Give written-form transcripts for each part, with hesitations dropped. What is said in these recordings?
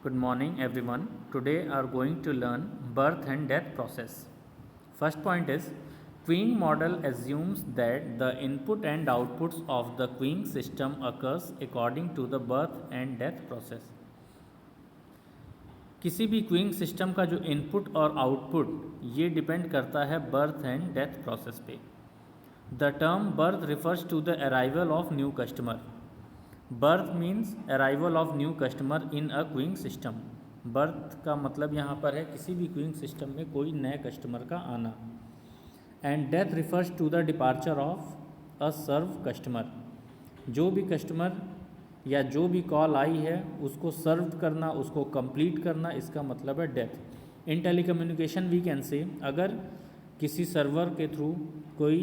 Good morning everyone. Today are going to learn birth and death process. First point is queuing model assumes that the input and outputs of the queuing system occurs according to the birth and death process. किसी भी queuing system का जो input और output ये depend करता है birth and death process पे. The term birth refers to the arrival of new customer. Birth means arrival of new customer in a queuing system. Birth का मतलब यहाँ पर है किसी भी क्यूइंग सिस्टम में कोई नए कस्टमर का आना. And death refers to the departure of a serve customer. जो भी कस्टमर या जो भी कॉल आई है उसको सर्व करना, उसको कंप्लीट करना, इसका मतलब है death. In telecommunication we can say अगर किसी सर्वर के थ्रू कोई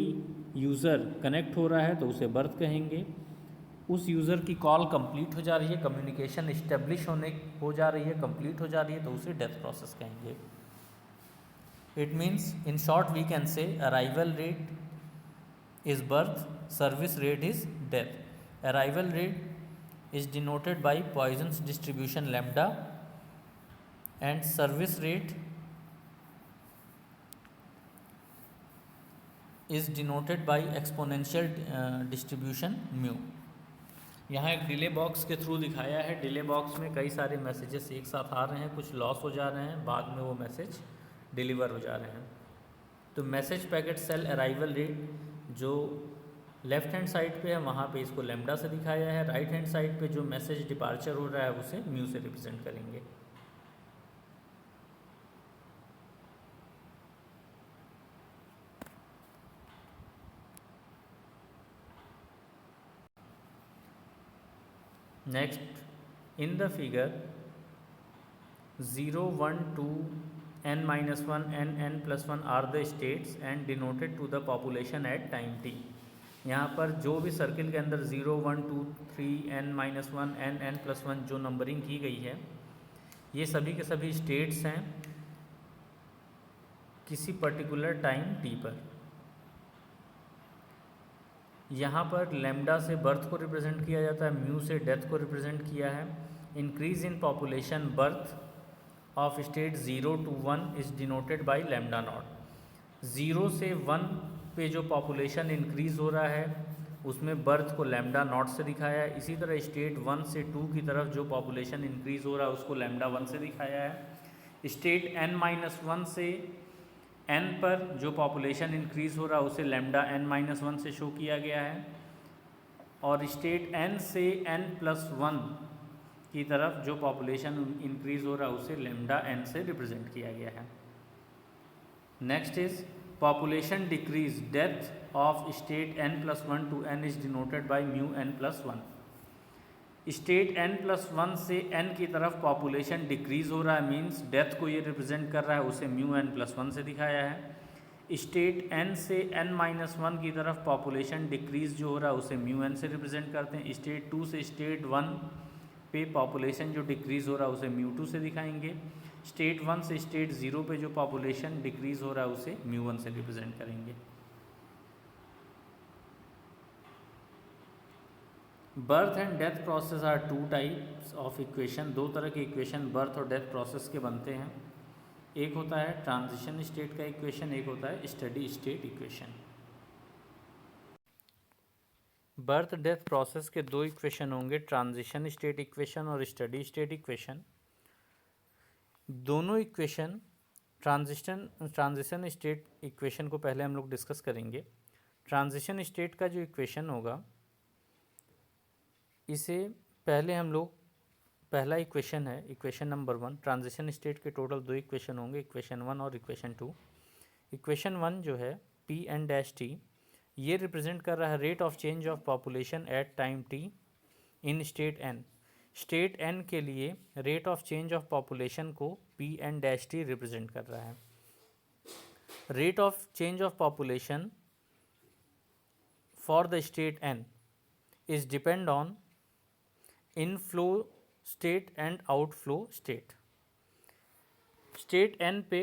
यूज़र कनेक्ट हो रहा है तो उसे बर्थ कहेंगे. उस यूज़र की कॉल कंप्लीट हो जा रही है, कम्युनिकेशन इस्टेब्लिश हो जा रही है, कंप्लीट हो जा रही है, तो उसे डेथ प्रोसेस कहेंगे. It means in short we can say arrival rate is birth, service rate is death. Arrival rate is denoted by Poisson's distribution lambda and service rate is denoted by exponential distribution mu. यहाँ एक delay box के through दिखाया है. Delay box में कई सारे messages एक साथ आ रहे हैं, कुछ लॉस हो जा रहे हैं, बाद में वो मैसेज डिलीवर हो जा रहे हैं. तो message packet cell arrival rate जो लेफ्ट हैंड साइड पे है वहाँ पे इसको लैम्डा से दिखाया है. राइट हैंड साइड पे जो मैसेज डिपार्चर हो रहा है उसे म्यू से रिप्रेजेंट करेंगे. Next, in the figure 0, 1, 2, n minus 1 and n plus 1 are the states and denoted to the population at time t. यहाँ पर जो भी सर्किल के अंदर 0, 1, 2, 3, n minus 1, n plus 1 जो नंबरिंग की गई है ये सभी के सभी स्टेट्स हैं किसी पर्टिकुलर टाइम t पर. यहाँ पर लैम्डा से बर्थ को रिप्रेजेंट किया जाता है, म्यू से डेथ को रिप्रेजेंट किया है. Increase in population birth of state 0 to 1 is denoted by lambda naught. 0 से 1 पे जो पॉपुलेशन इंक्रीज़ हो रहा है उसमें बर्थ को लैम्डा नॉट से दिखाया है. इसी तरह स्टेट 1 से 2 की तरफ जो पॉपुलेशन इंक्रीज़ हो रहा है उसको लैम्डा 1 से दिखाया है. स्टेट n-1 से n पर जो पॉपुलेशन इंक्रीज़ हो रहा है उसे लैम्डा n-1 से शो किया गया है. और स्टेट n से n+1 की तरफ जो पॉपुलेशन इंक्रीज़ हो रहा है उसे लैम्डा n से रिप्रेजेंट किया गया है. Next is population decrease death of state n+1 to n is denoted by mu n+1. State n+1 से n की तरफ पॉपुलेशन डिक्रीज़ हो रहा है मीन्स डेथ को ये रिप्रेजेंट कर रहा है, उसे म्यू n+1 से दिखाया है. स्टेट n से n-1 की तरफ पॉपुलेशन डिक्रीज़ जो हो रहा है उसे म्यू n से रिप्रेजेंट करते हैं. स्टेट 2 से स्टेट 1 पे पॉपुलेशन जो डिक्रीज़ हो रहा है उसे म्यू 2 से दिखाएंगे. स्टेट 1 से स्टेट 0 पे जो पॉपुलेशन डिक्रीज़ हो रहा है उसे म्यू 1 से रिप्रेजेंट करेंगे. Birth and death process are two types of equation. दो तरह के इक्वेशन बर्थ और डेथ प्रोसेस के बनते हैं. एक होता है ट्रांजिशन स्टेट का इक्वेशन, एक होता है study state equation. Birth death process के दो इक्वेशन होंगे, ट्रांजिशन स्टेट इक्वेशन और स्टडी स्टेट इक्वेशन. दोनों इक्वेशन ट्रांजिशन स्टेट इक्वेशन को पहले हम लोग डिस्कस करेंगे. ट्रांजिशन स्टेट का जो इक्वेशन होगा इसे पहले हम लोग, पहला इक्वेशन है इक्वेशन नंबर 1. ट्रांजिशन स्टेट के टोटल दो इक्वेशन होंगे, इक्वेशन 1 और इक्वेशन 2. इक्वेशन 1 जो है पी एन डैश टी ये रिप्रेजेंट कर रहा है rate of change of population at time T in state N. State N के लिए rate of change of population को P N dash T represent कर रहा है. Rate of change of population for the state N is depend on inflow state and outflow state. State N पे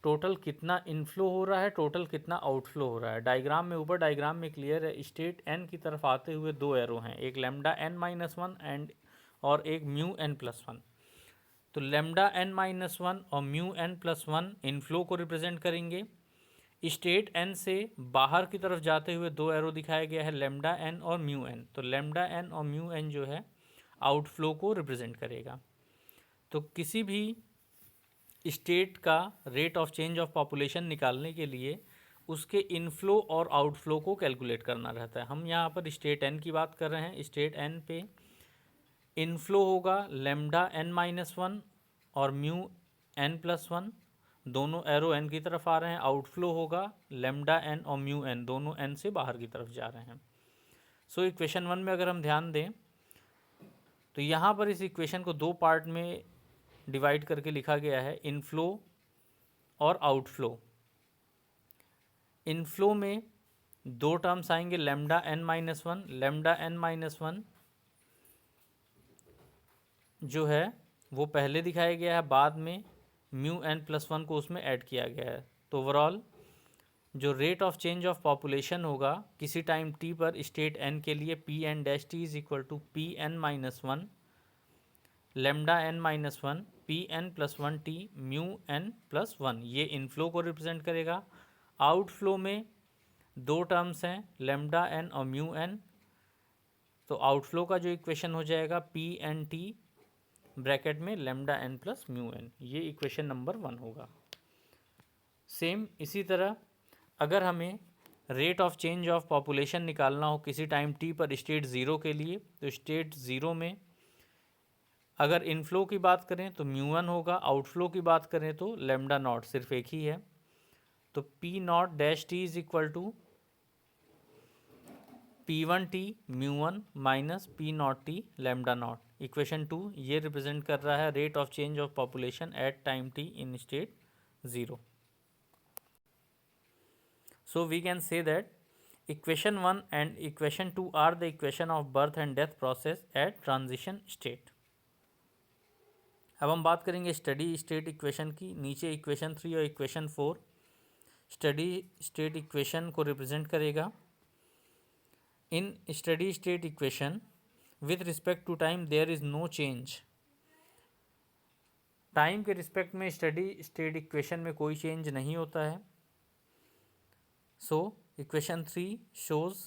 total कितना inflow हो रहा है, total कितना आउटफ्लो हो रहा है. डायग्राम में, ऊपर डायग्राम में क्लियर है. स्टेट एन की तरफ आते हुए दो एरो हैं, एक लैम्डा n-1 एंड और एक म्यू n+1. तो लेमडा एन माइनस वन और mu N plus one inflow को रिप्रेजेंट करेंगे। स्टेट एन से बाहर की तरफ जाते हुए दो एरो दिखाया गया है, लेमडा एन और म्यू एन। तो लेमडा एन और म्यू एन जो है आउटफ्लो को रिप्रेजेंट करेगा। तो किसी भी स्टेट का rate of change of population निकालने के लिए उसके इनफ्लो और आउटफ्लो को कैलकुलेट करना रहता है। हम यहाँ पर स्टेट एन की बात कर रहे हैं। स्टेट एन पे इनफ्लो होगा लेमडा एन माइनस वन और म्यू एन प्लस वन, दोनों एरो एन की तरफ आ रहे हैं। आउटफ्लो होगा लेमडा एन और म्यू एन, दोनों एन से बाहर की तरफ जा रहे हैं। सो इक्वेशन वन में अगर हम ध्यान दें तो यहाँ पर इस इक्वेशन को दो पार्ट में डिवाइड करके लिखा गया है, इनफ्लो और आउटफ्लो। इनफ्लो में दो टर्म्स आएंगे, lambda N minus one. Lambda N minus one जो है वो पहले दिखाया गया है, बाद में म्यू एन प्लस वन को उसमें ऐड किया गया है। तो ओवरऑल जो rate of change of population होगा किसी टाइम टी पर स्टेट एन के लिए, P N dash T is equal to P N minus one lambda N minus one P N plus one T mu N plus one, ये inflow को represent करेगा। Outflow में दो terms हैं, lambda N और mu N. तो outflow का जो इक्वेशन हो जाएगा पी एन टी ब्रैकेट में lambda N plus mu N, ये इक्वेशन नंबर वन होगा। सेम इसी तरह अगर हमें rate of change of population निकालना हो किसी टाइम टी पर स्टेट ज़ीरो के लिए, तो स्टेट ज़ीरो में अगर इनफ्लो की बात करें तो म्यू वन होगा, आउटफ्लो की बात करें तो लेमडा नॉट, सिर्फ एक ही है। तो P naught dash T is equal to P one T mu one minus P naught T lambda naught. Equation two ये रिप्रेजेंट कर रहा है rate of change of population at time T in state zero. So we can say that equation 1 and equation 2 are the equation of birth and death process at transition state. अब हम बात करेंगे study state equation की। नीचे equation 3 और equation 4 study state equation को represent करेगा। In study state equation with respect to time there is no change. Time के रिस्पेक्ट में स्टडी स्टेट इक्वेशन में कोई चेंज नहीं होता है। So equation 3 shows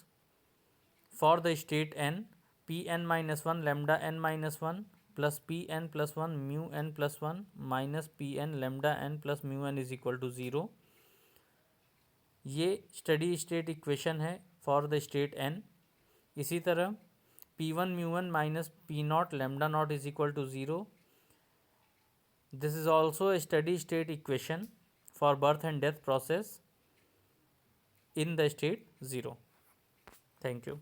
for the state n p n minus 1 lambda n minus 1 plus p n plus 1 mu n plus 1 minus p n lambda n plus mu n is equal to 0। ये study state equation है for the state n। इसी तरह p1 mu 1 minus p not lambda not is equal to 0। This is also a steady state equation for birth and death process in the state 0. Thank you.